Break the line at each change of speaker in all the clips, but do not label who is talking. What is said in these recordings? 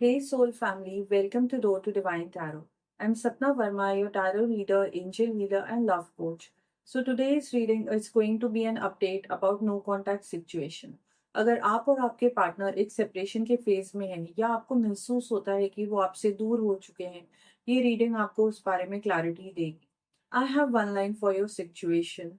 Hey Soul family, welcome to Door to Divine Tarot. I'm Sapna Verma, your tarot reader, angel healer, and love coach. So today's reading is going to be an update about no contact situation. अगर आप और आपके partner एक separation के phase में हैं या आपको महसूस होता है कि वो आपसे दूर हो चुके हैं, ये रीडिंग आपको उस बारे में क्लैरिटी देगी। I have one line for your situation.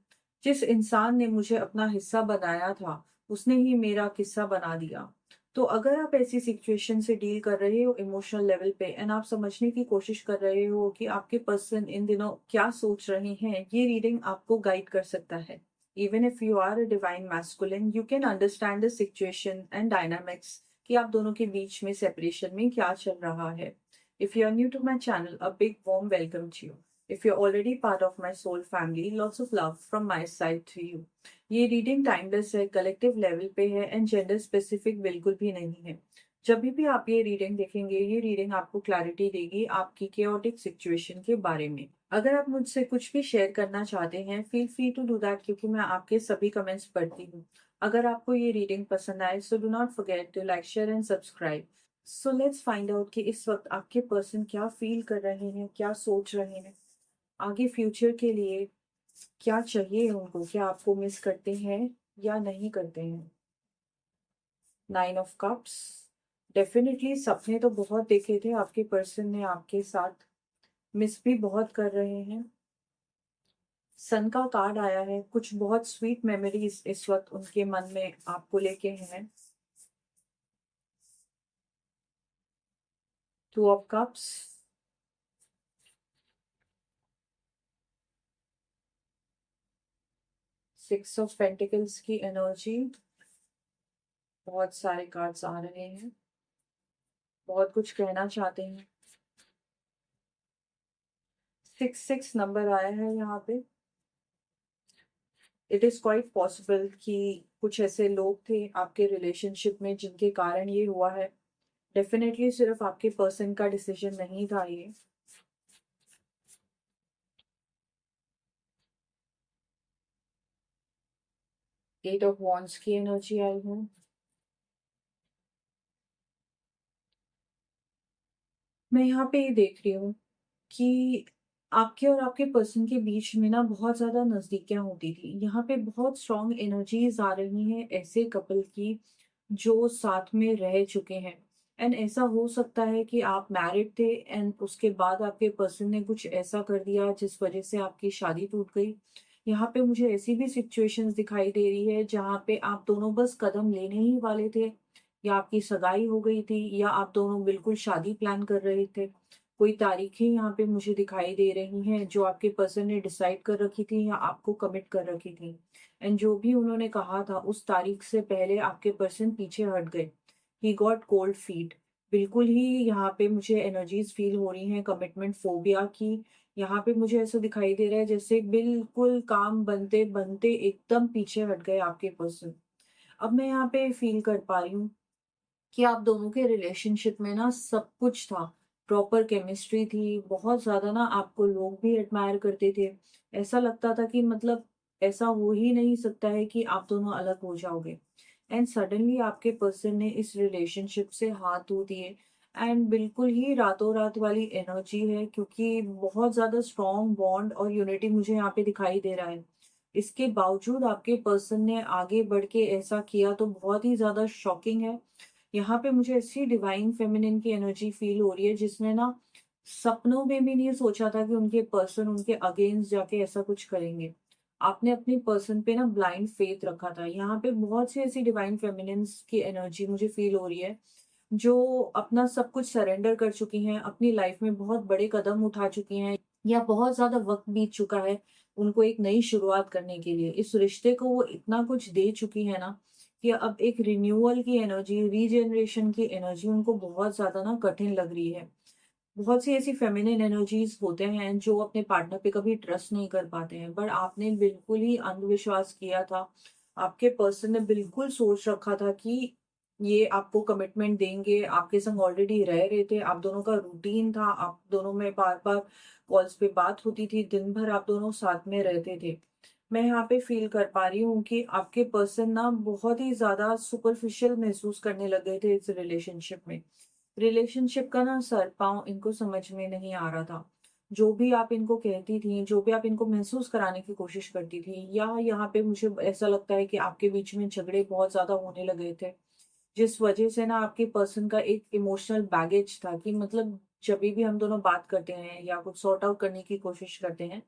जिस इंसान ने मुझे अपना हिस्सा बनाया था, उसने ही मेरा किस्सा बना दिया। तो अगर आप ऐसी सिचुएशन से डील कर रहे हो इमोशनल लेवल पे एंड आप समझने की कोशिश कर रहे हो कि आपके पर्सन इन दिनों क्या सोच रहे हैं, ये रीडिंग आपको गाइड कर सकता है। Even if you are a divine masculine, you can understand the situation and dynamics कि आप दोनों के बीच में सेपरेशन में क्या चल रहा है। If you are new to my channel, a big warm welcome to you. If you are already part of my soul family, lots of love from my side to you. ये reading timeless है, collective level पे है and gender specific बिल्कुल भी नहीं है। जब भी आप ये रीडिंग देखेंगे, ये रीडिंग आपको क्लैरिटी देगी आपकी केओटिक सिचुएशन के बारे में। अगर आप मुझसे कुछ भी शेयर करना चाहते हैं, feel free to do that, क्योंकि मैं आपके सभी कमेंट्स पढ़ती हूँ। अगर आपको ये रीडिंग पसंद आए, so do not forget to like, share and subscribe. So let's find out कि इस वक्त आपके पर्सन क्या फील कर रहे हैं, क्या सोच रहे हैं आगे फ्यूचर के लिए, क्या चाहिए उनको, क्या आपको मिस करते हैं या नहीं करते हैं। Nine of cups. डेफिनेटली सपने तो बहुत देखे थे आपके पर्सन ने आपके साथ, मिस भी बहुत कर रहे हैं। सन का कार्ड आया है, कुछ बहुत स्वीट मेमोरीज इस वक्त उनके मन में आपको लेके हैं। Two of cups. Six of pentacles की एनर्जी। बहुत सारे कार्ड्स आ रहे हैं, बहुत कुछ कहना चाहते हैं। सिक्स सिक्स नंबर आया है यहाँ पे। इट इज क्वाइट पॉसिबल कि कुछ ऐसे लोग थे आपके रिलेशनशिप में जिनके कारण ये हुआ है। डेफिनेटली सिर्फ आपके पर्सन का डिसीजन नहीं था ये। एट ऑफ वॉन्ड्स की एनर्जी आई है। मैं यहाँ पे ये देख रही हूँ कि आपके और आपके पर्सन के बीच में ना बहुत ज्यादा नजदीकियां होती थी। यहाँ पे बहुत स्ट्रॉन्ग एनर्जीज आ रही हैं ऐसे कपल की जो साथ में रह चुके हैं। एंड ऐसा हो सकता है कि आप मैरिड थे एंड उसके बाद आपके पर्सन ने कुछ ऐसा कर दिया जिस वजह से आपकी शादी टूट गई। यहाँ पे मुझे ऐसी भी सिचुएशंस दिखाई दे रही है जहाँ पे आप दोनों बस कदम लेने ही वाले थे, या आपकी सगाई हो गई थी, या आप दोनों बिल्कुल शादी प्लान कर रहे थे। कोई तारीखें यहाँ पे मुझे दिखाई दे रही हैं जो आपके पर्सन ने डिसाइड कर रखी थी या आपको कमिट कर रखी थी। एंड जो भी उन्होंने कहा था उस तारीख से पहले आपके पर्सन पीछे हट गए। He got cold feet. बिल्कुल ही यहाँ पे मुझे एनर्जीज फील हो रही हैं कमिटमेंट फोबिया की। यहाँ पे मुझे ऐसा दिखाई दे रहा है जैसे बिल्कुल काम बनते बनते एकदम पीछे हट गए आपके पर्सन। अब मैं यहाँ पे फील कर पा रही हूँ कि आप दोनों के रिलेशनशिप में ना सब कुछ था। प्रॉपर केमिस्ट्री थी, बहुत ज्यादा ना आपको लोग भी एडमायर करते थे। ऐसा लगता था कि मतलब ऐसा हो ही नहीं सकता है कि आप दोनों अलग हो जाओगे। एंड सडनली आपके पर्सन ने इस रिलेशनशिप से हाथ धो दिए। एंड बिल्कुल ही रातों रात वाली एनर्जी है, क्योंकि बहुत ज्यादा स्ट्रॉन्ग बॉन्ड और यूनिटी मुझे यहाँ पे दिखाई दे रहा है। इसके बावजूद आपके पर्सन ने आगे बढ़ के ऐसा किया तो बहुत ही ज्यादा शॉकिंग है। यहाँ पे मुझे ऐसी डिवाइन फेमिनिन की एनर्जी फील हो रही है जिसने ना सपनों में भी नहीं सोचा था कि उनके पर्सन उनके अगेंस्ट जाके ऐसा कुछ करेंगे। आपने अपने पर्सन पे ना ब्लाइंड फेथ रखा था। यहाँ पे बहुत सी ऐसी डिवाइन फेमिनिन्स की एनर्जी मुझे फील हो रही है जो अपना सब कुछ सरेंडर कर चुकी हैं, अपनी लाइफ में बहुत बड़े कदम उठा चुकी हैं, या बहुत ज्यादा वक्त बीत चुका है उनको एक नई शुरुआत करने के लिए। इस रिश्ते को वो इतना कुछ दे चुकी है ना कि अब एक रिन्यूअल की एनर्जी, रीजनरेशन की एनर्जी उनको बहुत ज्यादा ना कठिन लग रही है। बहुत सी ऐसी फेमिनिन एनर्जीज होते हैं जो अपने पार्टनर पे कभी ट्रस्ट नहीं कर पाते हैं, बट आपने बिल्कुल ही अंधविश्वास किया था। आपके पर्सन ने बिल्कुल सोच रखा था कि ये आपको कमिटमेंट देंगे, आपके संग ऑलरेडी रह रहे थे, आप दोनों का रूटीन था, आप दोनों में बार बार कॉल्स पे बात होती थी, दिन भर आप दोनों साथ में रहते थे। मैं यहाँ पे फील कर पा रही हूँ कि आपके पर्सन ना बहुत ही ज्यादा सुपरफिशियल महसूस करने लग गए थे इस रिलेशनशिप में। रिलेशनशिप का ना सर-पाँव इनको समझ में नहीं आ रहा था। जो भी आप इनको कहती थीं, जो भी आप इनको महसूस कराने की कोशिश करती थीं या यहाँ पे मुझे ऐसा लगता है कि आपके बीच में झगड़े बहुत ज़्यादा होने लगे थे। जिस वजह से ना आपके पर्सन का एक इमोशनल बैगेज था कि मतलब जभी भी हम दोनों बात करते हैं या कुछ सॉर्ट आउट करने की कोशिश करते हैं,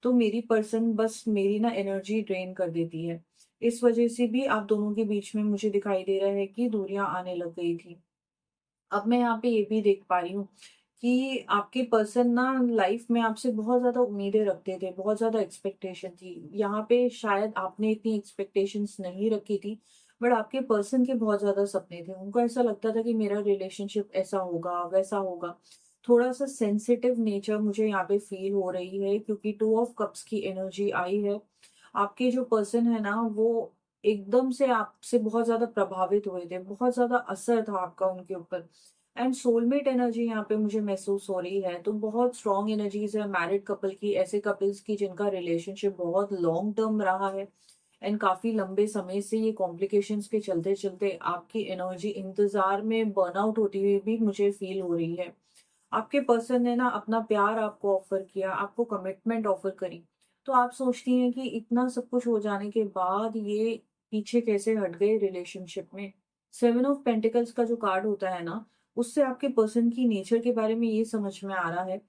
तो मेरी पर्सन बस मेरी ना एनर्जी ड्रेन कर देती है। इस वजह से भी आप दोनों के बीच में मुझे दिखाई दे रहा है कि दूरियाँ आने लग गई थी। अब मैं यहाँ पे ये भी देख पा रही हूँ कि आपके पर्सन ना लाइफ में आपसे बहुत ज़्यादा उम्मीदें रखते थे, बहुत ज़्यादा एक्सपेक्टेशन थी। यहाँ पे शायद आपने इतनी एक्सपेक्टेशंस नहीं रखी थी, बट आपके पर्सन के बहुत ज़्यादा सपने थे। उनको ऐसा लगता था कि मेरा रिलेशनशिप ऐसा होगा, वैसा होगा। थोड़ा-सा सेंसिटिव नेचर मुझे यहाँ पे फ़ील हो रही है क्योंकि 2 ऑफ कप्स की एनर्जी आई है। आपके जो पर्सन है ना, वो एकदम से आपसे बहुत ज़्यादा प्रभावित हुए थे, बहुत ज़्यादा असर था आपका उनके ऊपर। एंड सोलमेट एनर्जी यहाँ पे मुझे महसूस हो रही है, तो बहुत स्ट्रॉन्ग एनर्जीज़ है मैरिड कपल की, ऐसे कपल्स की जिनका रिलेशनशिप बहुत लॉन्ग टर्म रहा है एंड काफ़ी लंबे समय से ये कॉम्प्लिकेशंस के चलते-चलते आपकी एनर्जी इंतज़ार में बर्नआउट होती हुई भी मुझे फ़ील हो रही है। आपके पर्सन ने ना अपना प्यार आपको ऑफ़र किया, आपको कमिटमेंट ऑफ़र करी, तो आप सोचती हैं कि इतना सब कुछ हो जाने के बाद ये पीछे कैसे हट गए रिलेशनशिप में। 7 ऑफ पेंटिकल्स का जो कार्ड होता है ना, उससे आपके पर्सन की नेचर के बारे में ये समझ में आ रहा है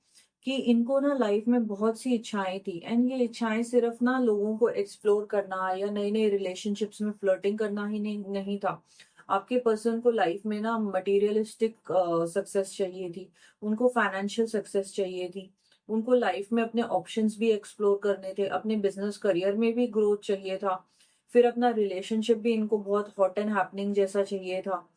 कि इनको ना लाइफ़ में बहुत सी इच्छाएँ थी एंड ये इच्छाएँ सिर्फ़ ना लोगों को एक्सप्लोर करना या नए-नए रिलेशनशिप्स में फ्लर्टिंग करना ही नहीं नहीं था। आपके पर्सन को लाइफ़ में ना मटीरियलिस्टिक सक्सेस चाहिए थी। उनको फाइनेंशियल सक्सेस चाहिए थी। उनको लाइफ में अपने ऑप्शंस भी एक्सप्लोर करने थे, अपने बिज़नेस करियर में भी ग्रोथ चाहिए था। फिर अपना रिलेशनशिप भी इनको बहुत हॉट एंड हैपनिंग जैसा चाहिए था।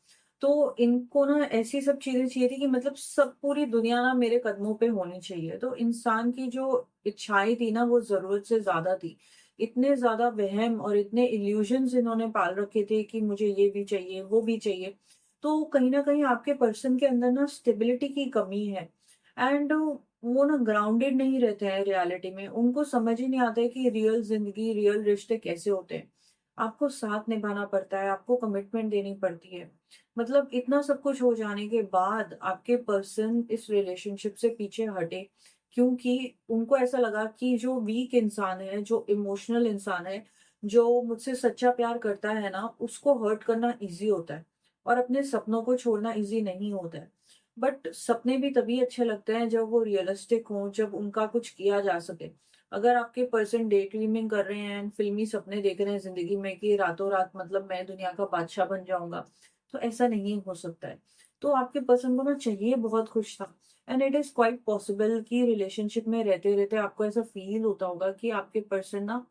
तो इनको ना ऐसी सब चीज़ें चाहिए थी कि मतलब सब पूरी दुनिया ना मेरे कदमों पे होनी चाहिए। तो इंसान की जो इच्छाएँ थी ना वो ज़रूरत से ज़्यादा थी। इतने ज़्यादा वहम और इतने इल्यूज़न्स इन्होंने पाल रखे थे कि मुझे ये भी चाहिए, वो भी चाहिए। तो कहीं न कहीं आपके पर्सन के अंदर ना स्टेबिलिटी की कमी है एंड वो ना ग्राउंडेड नहीं रहते हैं रियलिटी में। उनको समझ ही नहीं आता है कि रियल ज़िंदगी, रियल रिश्ते कैसे होते हैं। आपको साथ निभाना पड़ता है, आपको कमिटमेंट देनी पड़ती है। मतलब इतना सब कुछ हो जाने के बाद आपके पर्सन इस रिलेशनशिप से पीछे हटे क्योंकि उनको ऐसा लगा कि जो वीक इंसान है, जो इमोशनल इंसान है, जो मुझसे सच्चा प्यार करता है ना, उसको हर्ट करना ईज़ी होता है और अपने सपनों को छोड़ना ईज़ी नहीं होता है। बट सपने भी तभी अच्छे लगते हैं जब वो रियलिस्टिक हों, जब उनका कुछ किया जा सके। अगर आपके पर्सन डे ड्रीमिंग कर रहे हैं, फ़िल्मी सपने देख रहे हैं ज़िंदगी में कि रातों-रात मतलब मैं दुनिया का बादशाह बन जाऊँगा, तो ऐसा नहीं हो सकता है। तो आपके पर्सन को ना चाहिए बहुत कुछ था and it is quite possible कि रिलेशनशिप में रहते-रहते आपको ऐसा फ़ील होता होगा कि आपके पर्सन ना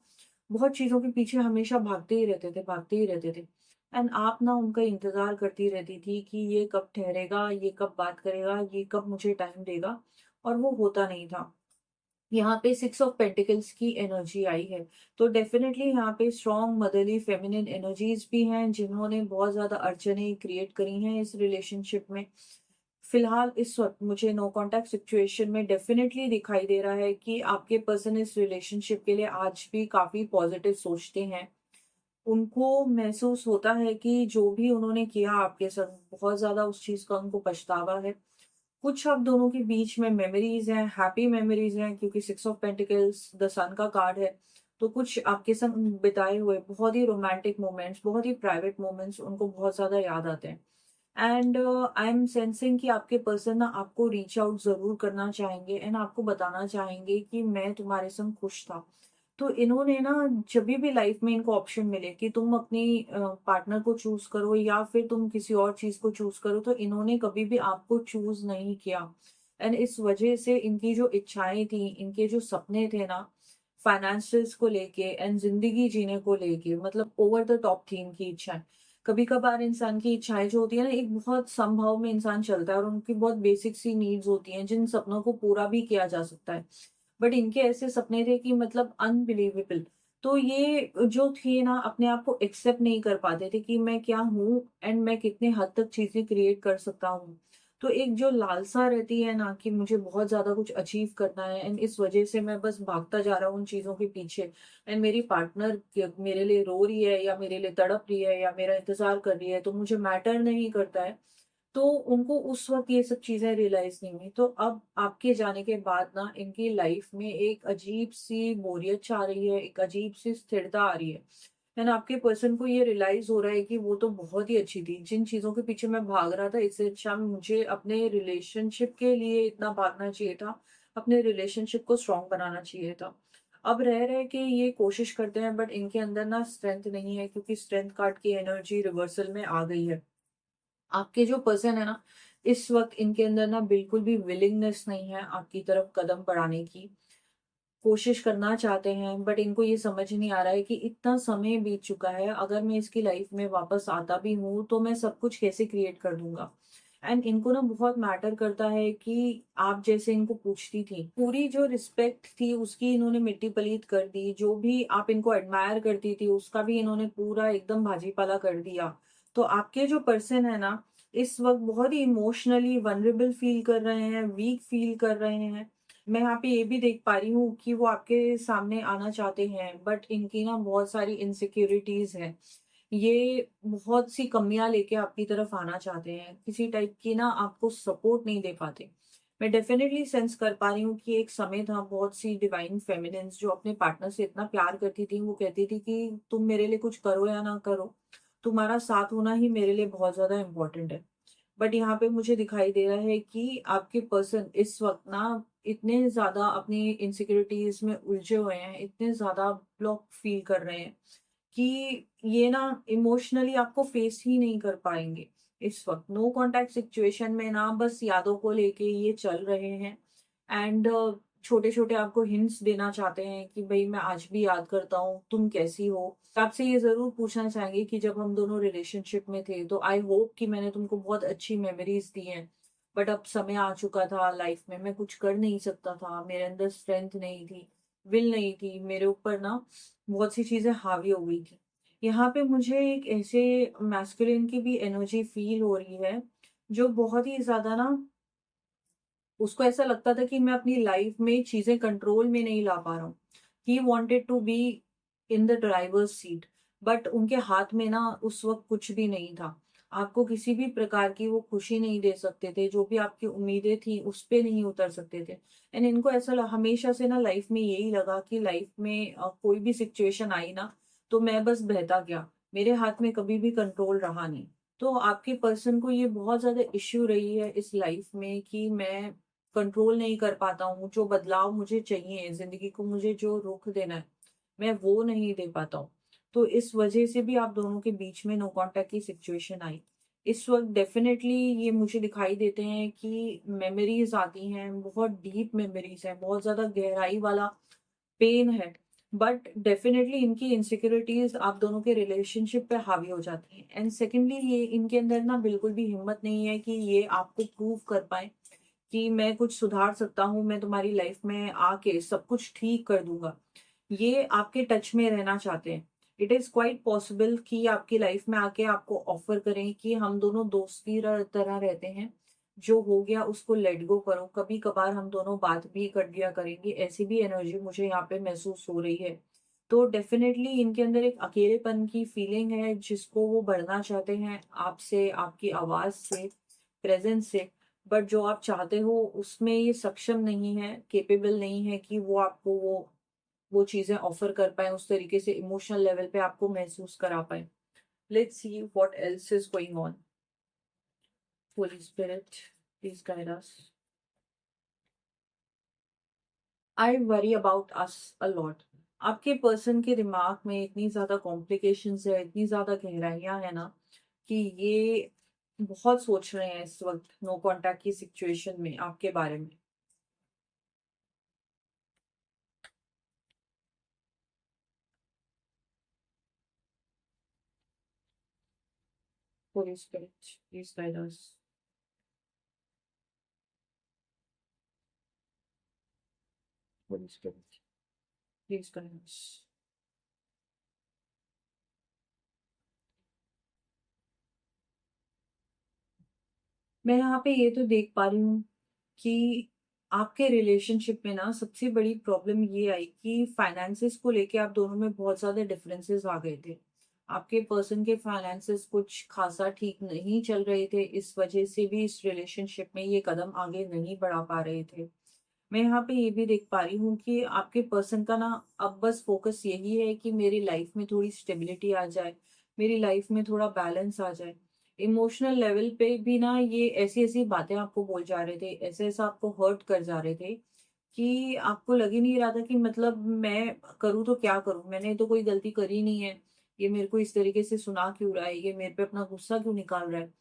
बहुत चीज़ों के पीछे हमेशा भागते ही रहते थे, भागते ही रहते थे। एंड आप ना उनका इंतज़ार करती रहती थी कि ये कब ठहरेगा, ये कब बात करेगा, ये कब मुझे टाइम देगा और वो होता नहीं था। यहाँ पे 6 ऑफ पेंटिकल्स की एनर्जी आई है, तो डेफ़िनेटली यहाँ पे स्ट्रॉन्ग मदरली फेमिनिन एनर्जीज़ भी हैं, जिन्होंने बहुत ज़्यादा अड़चनें क्रिएट करी हैं इस रिलेशनशिप में। फिलहाल इस वक़्त मुझे नो कॉन्टैक्ट सिचुएशन में डेफ़िनेटली दिखाई दे रहा है कि आपके पर्सन इस रिलेशनशिप के लिए आज भी काफ़ी पॉज़िटिव सोचते हैं। उनको महसूस होता है कि जो भी उन्होंने किया आपके संग, बहुत ज़्यादा उस चीज़ का उनको पछतावा है। कुछ आप दोनों के बीच में मेमोरीज़ हैं, हैप्पी मेमोरीज़ हैं क्योंकि 6 ऑफ पेंटिकल्स द सन का कार्ड है। तो कुछ आपके संग बिताए हुए बहुत ही रोमांटिक मोमेंट्स, बहुत ही प्राइवेट मोमेंट्स उनको बहुत ज़्यादा याद आते हैं। एंड आई एम सेंसिंग कि आपके पर्सन ना आपको रीच आउट ज़रूर करना चाहेंगे एंड आपको बताना चाहेंगे कि मैं तुम्हारे संग खुश था। तो इन्होंने ना जभी भी लाइफ में इनको ऑप्शन मिले कि तुम अपनी पार्टनर को चूज़ करो या फिर तुम किसी और चीज़ को चूज़ करो, तो इन्होंने कभी भी आपको चूज़ नहीं किया। एंड इस वजह से इनकी जो इच्छाएँ थी, इनके जो सपने थे ना, फाइनेंसेस को लेके एंड ज़िंदगी जीने को लेके मतलब ओवर द टॉप थी इनकी इच्छाएँ। कभी-कभार इंसान की इच्छाएँ जो होती है ना, एक बहुत समभाव में इंसान चलता है और उनकी बहुत बेसिक सी नीड्स होती हैं, जिन सपनों को पूरा भी किया जा सकता है। बट इनके ऐसे सपने थे कि मतलब अनबिलीवेबल। तो ये जो थे ना अपने आप को एक्सेप्ट नहीं कर पाते थे कि मैं क्या हूँ एंड मैं कितने हद तक चीज़ें क्रिएट कर सकता हूँ। तो एक जो लालसा रहती है ना कि मुझे बहुत ज़्यादा कुछ अचीव करना है एंड इस वज़ह से मैं बस भागता जा रहा हूँ उन चीज़ों के पीछे एंड मेरी पार्टनर मेरे लिए रो रही है या मेरे लिए तड़प रही है या मेरा इंतज़ार कर रही है तो मुझे मैटर नहीं करता है। तो उनको उस वक़्त ये सब चीज़ें रियलाइज़ नहीं हुई। तो अब आपके जाने के बाद ना इनकी लाइफ़ में एक अजीब-सी बोरियत छा रही है, एक अजीब-सी स्थिरता आ रही है। एंड आपके पर्सन को ये रियलाइज़ हो रहा है कि वो तो बहुत ही अच्छी थी। जिन चीज़ों के पीछे मैं भाग रहा था, इससे अच्छा मुझे अपने रिलेशनशिप के लिए इतना भागना चाहिए था। अपने रिलेशनशिप को स्ट्रॉन्ग बनाना चाहिए था। अब रह के ये कोशिश करते हैं, बट इनके अंदर ना स्ट्रेंथ नहीं है, क्योंकि स्ट्रेंथ कार्ड की एनर्जी रिवर्सल में आ गई है। आपके जो पर्सन है ना, इस वक़्त इनके अंदर ना बिल्कुल भी विलिंगनेस नहीं है आपकी तरफ कदम बढ़ाने की। कोशिश करना चाहते हैं, बट इनको ये समझ नहीं आ रहा है कि इतना समय बीत चुका है, अगर मैं इसकी लाइफ़ में वापस आता भी हूँ, तो मैं सब कुछ कैसे क्रिएट कर दूँगा? एंड इनको ना बहुत मैटर करता है कि आप जैसे इनको पूछती थी, पूरी जो रिस्पेक्ट थी उसकी इन्होंने मिट्टी-पलीत कर दी, जो भी आप इनको एडमायर करती थी, उसका भी इन्होंने पूरा एकदम भाजी-पाला कर दिया। तो आपके जो पर्सन है ना, इस वक़्त बहुत ही इमोशनली वल्नरेबल फ़ील कर रहे हैं, वीक फ़ील कर रहे हैं। मैं यहाँ पे ये भी देख पा रही हूँ कि वो आपके सामने आना चाहते हैं, बट इनकी ना बहुत सारी इनसिक्योरिटीज़ हैं। ये बहुत सी कमियाँ लेके आपकी तरफ आना चाहते हैं। किसी टाइप की ना आपको सपोर्ट नहीं दे पाते। मैं डेफ़िनेटली सेंस कर पा रही हूँ कि एक समय था, बहुत सी डिवाइन फेमिनिन्स जो अपने पार्टनर से इतना प्यार करती थी, वो कहती थी कि तुम मेरे लिए कुछ करो या ना करो, तुम्हारा साथ होना ही मेरे लिए बहुत ज़्यादा इम्पोर्टेंट है। बट यहाँ पे मुझे दिखाई दे रहा है कि आपके पर्सन इस वक़्त ना इतने ज़्यादा अपनी इनसिक्योरिटीज़ में उलझे हुए हैं, इतने ज़्यादा ब्लॉक फ़ील कर रहे हैं कि ये ना इमोशनली आपको फेस ही नहीं कर पाएँगे इस वक़्त। नो कॉन्टैक्ट सिचुएशन में ना बस यादों को लेके ये चल रहे हैं। एंड छोटे-छोटे आपको हिंट्स देना चाहते हैं कि भई मैं आज भी याद करता हूँ, तुम कैसी हो? आपसे ये ज़रूर पूछना चाहेंगे कि जब हम दोनों रिलेशनशिप में थे, तो आई होप कि मैंने तुमको बहुत अच्छी मेमोरीज़ दी हैं। बट अब समय आ चुका था लाइफ़ में, मैं कुछ कर नहीं सकता था, मेरे अंदर स्ट्रेंथ नहीं थी, विल नहीं थी, मेरे ऊपर ना बहुत सी चीज़ें हावी हो गई थी। यहाँ पे मुझे एक ऐसे मैस्कुलिन की भी एनर्जी फ़ील हो रही है, जो बहुत ही ज़्यादा ना उसको ऐसा लगता था कि मैं अपनी लाइफ में चीज़ें कंट्रोल में नहीं ला पा रहा हूँ। He wanted to be in the driver's seat, but उनके हाथ में ना उस वक़्त कुछ भी नहीं था। आपको किसी भी प्रकार की वो खुशी नहीं दे सकते थे, जो भी आपकी उम्मीदें थी उस पे नहीं उतर सकते थे। एंड इनको ऐसा ल हमेशा से ना लाइफ में यही लगा कि लाइफ में कोई भी सिचुएशन आई ना, तो मैं बस बहता गया। मेरे हाथ में कभी भी कंट्रोल रहा नहीं। तो आपके पर्सन को ये बहुत ज़्यादा इश्यू रही है इस लाइफ में कि मैं कंट्रोल नहीं कर पाता हूँ, जो बदलाव मुझे चाहिए, ज़िंदगी को मुझे जो रुख देना है, मैं वो नहीं दे पाता हूँ। तो इस वजह से भी आप दोनों के बीच में नो कॉन्टैक्ट की सिचुएशन आई। इस वक़्त डेफ़िनेटली ये मुझे दिखाई देते हैं कि मेमोरीज़ आती हैं, बहुत डीप मेमोरीज़ हैं, बहुत ज़्यादा गहराई वाला पेन है। बट डेफ़िनेटली इनकी इनसिक्योरिटीज़ आप दोनों के रिलेशनशिप पे हावी हो जाती हैं। एंड सेकंडली ये इनके अंदर ना बिल्कुल भी हिम्मत नहीं है कि ये आपको प्रूव कर पाएँ कि मैं कुछ सुधार सकता हूँ, मैं तुम्हारी लाइफ में आके सब कुछ ठीक कर दूँगा। ये आपके टच में रहना चाहते हैं। इट इज़ क्वाइट पॉसिबल कि आपकी लाइफ में आके आपको ऑफ़र करें कि हम दोनों दोस्त की तरह रहते हैं। जो हो गया उसको लेट गो करो, कभी-कभार हम दोनों बात भी कर लिया करेंगे, ऐसी भी एनर्जी मुझे यहाँ पे महसूस हो रही है। तो डेफ़िनेटली इनके अंदर एक अकेलेपन की फीलिंग है जिसको वो बढ़ना चाहते हैं आपसे, आपकी आवाज़ से, प्रेज़ेंस से। बट जो आप चाहते हो उसमें ये सक्षम नहीं है, कैपेबल नहीं है कि वो आपको वो चीज़ें ऑफ़र कर पाएँ, उस तरीके से इमोशनल लेवल पे आपको महसूस करा पाएँ। Let's see what else is going on. Holi spirit, please guide us. I worry about us a lot. आपके पर्सन के दिमाग में इतनी ज़्यादा कॉम्प्लिकेशंस है, इतनी ज़्यादा गहराइयाँ हैं ना, कि ये बहुत सोच रहे हैं इस वक़्त नो कॉन्टैक्ट की सिचुएशन में आपके बारे में। Holi spirit, please guide us. Holi spirit, please guide us. मैं यहाँ पे ये तो देख पा रही हूँ कि आपके रिलेशनशिप में ना सबसे बड़ी प्रॉब्लम ये आई कि फाइनेंसेस को लेके आप दोनों में बहुत ज़्यादा डिफरेंसेस आ गए थे। आपके पर्सन के फाइनेंसेस कुछ खासा ठीक नहीं चल रहे थे, इस वजह से भी इस रिलेशनशिप में ये कदम आगे नहीं बढ़ा पा रहे थे। मैं यहाँ पे ये भी देख पा रही हूँ कि आपके पर्सन का ना अब बस फोकस यही है कि मेरी लाइफ में थोड़ी स्टेबिलिटी आ जाए, मेरी लाइफ में थोड़ा बैलेंस आ जाए। इमोशनल लेवल पे भी ना ये ऐसी-ऐसी बातें आपको बोल जा रहे थे, ऐसा-ऐसा आपको हर्ट कर जा रहे थे कि आपको लग ही नहीं रहा था कि मतलब मैं करूँ तो क्या करूँ? मैंने तो कोई गलती करी नहीं है। ये मेरे को इस तरीके से सुना क्यों रहा है? ये मेरे पे अपना गुस्सा क्यों निकाल रहा है?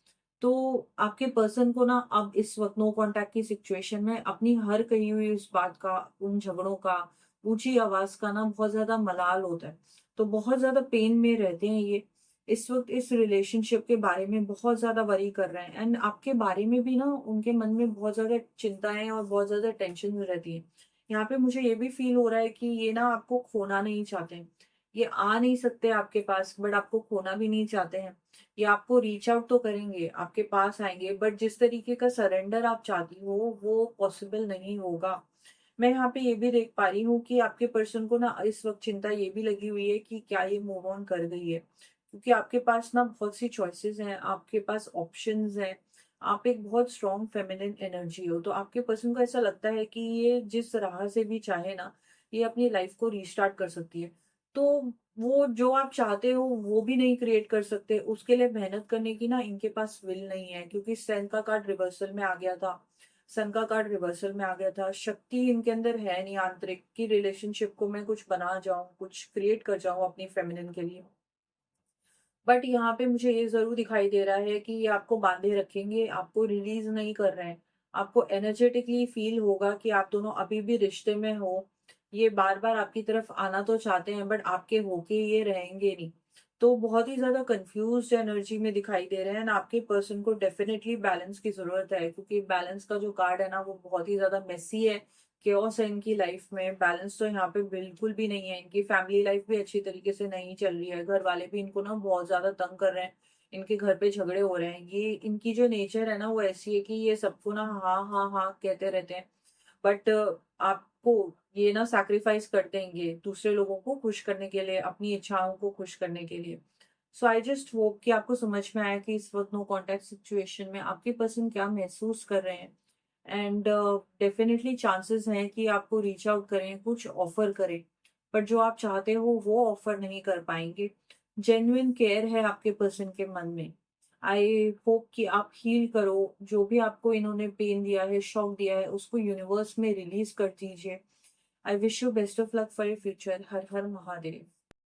तो आपके पर्सन को ना अब इस वक़्त नो कॉन्टैक्ट की सिचुएशन में अपनी हर कही हुई उस बात का, उन झगड़ों का, ऊँची आवाज़ का ना बहुत ज़्यादा मलाल होता है। तो बहुत ज़्यादा पेन में रहते हैं ये। इस वक़्त इस रिलेशनशिप के बारे में बहुत ज़्यादा वरी कर रहे हैं एंड आपके बारे में भी ना उनके मन में बहुत ज़्यादा चिंताएँ और बहुत ज़्यादा टेंशन रहती है। यहाँ पे मुझे ये भी फ़ील हो रहा है कि ये ना आपको खोना नहीं चाहते हैं। ये आ नहीं सकते आपके पास बट आपको खोना भी नहीं चाहते हैं। ये आपको रीच आउट तो करेंगे, आपके पास आएँगे बट जिस तरीके का सरेंडर आप चाहती हो वो पॉसिबल नहीं होगा। मैं यहाँ पे ये भी देख पा रही हूँ कि आपके पर्सन को ना इस वक़्त चिंता ये भी लगी हुई है कि क्या ये मूव ऑन कर गई है। क्योंकि आपके पास ना बहुत सी चॉइसेस हैं, आपके पास ऑप्शंस हैं। आप एक बहुत स्ट्रॉन्ग फेमिनिन एनर्जी हो, तो आपके पर्सन को ऐसा लगता है कि ये जिस राह से भी चाहे ना, ये अपनी लाइफ़ को रीस्टार्ट कर सकती है। तो वो जो आप चाहते हो वो भी नहीं क्रिएट कर सकते, उसके लिए मेहनत करने की ना इनके पास विल नहीं है क्योंकि सन का कार्ड रिवर्सल में आ गया था। सन का कार्ड रिवर्सल में आ गया था। शक्ति इनके अंदर है नहीं आंतरिक कि रिलेशनशिप को मैं कुछ बना जाऊँ, कुछ क्रिएट कर जाऊँ अपनी फेमिनिन के लिए। बट यहाँ पे मुझे ये ज़रूर दिखाई दे रहा है कि ये आपको बाँधे रखेंगे, आपको रिलीज़ नहीं कर रहे हैं। आपको एनर्जेटिकली फ़ील होगा कि आप दोनों अभी भी रिश्ते में हो। ये बार-बार आपकी तरफ आना तो चाहते हैं बट आपके होके ये रहेंगे नहीं। तो बहुत ही ज़्यादा कन्फ्यूज़्ड एनर्जी में दिखाई दे रहे हैं एंड आपके पर्सन को डेफ़िनेटली बैलेंस की ज़रूरत है क्योंकि बैलेंस का जो कार्ड है ना वो बहुत ही ज़्यादा मेसी है। केओस है इनकी लाइफ में, बैलेंस तो यहाँ पे बिल्कुल भी नहीं है। इनकी फैमिली लाइफ भी अच्छी तरीके से नहीं चल रही है। घर वाले भी इनको ना बहुत ज़्यादा तंग कर रहे हैं। इनके घर पे झगड़े हो रहे हैं। ये इनकी जो नेचर है ना वो ऐसी है कि ये सबको ना हाँ, हाँ, हाँ कहते रहते हैं। बट आपको ये ना सैक्रिफाइस कर देंगे दूसरे लोगों को खुश करने के लिए, अपनी इच्छाओं को खुश करने के लिए। सो आई जस्ट होप कि आपको समझ में आया कि इस वक़्त नो कॉन्टैक्ट सिचुएशन में आपके पर्सन क्या महसूस कर रहे हैं। एंड डेफिनिटली चांसेस हैं कि आपको रीच आउट करें, कुछ ऑफर करें, बट जो आप चाहते हो वो ऑफर नहीं कर पाएँगे। जेन्युइन केयर है आपके पर्सन के मन में। आई होप कि आप हील करो, जो भी आपको इन्होंने पेन दिया है, शॉक दिया है, उसको यूनिवर्स में रिलीज़ कर दीजिए। I wish you best of luck for your future. Her her Mahadev.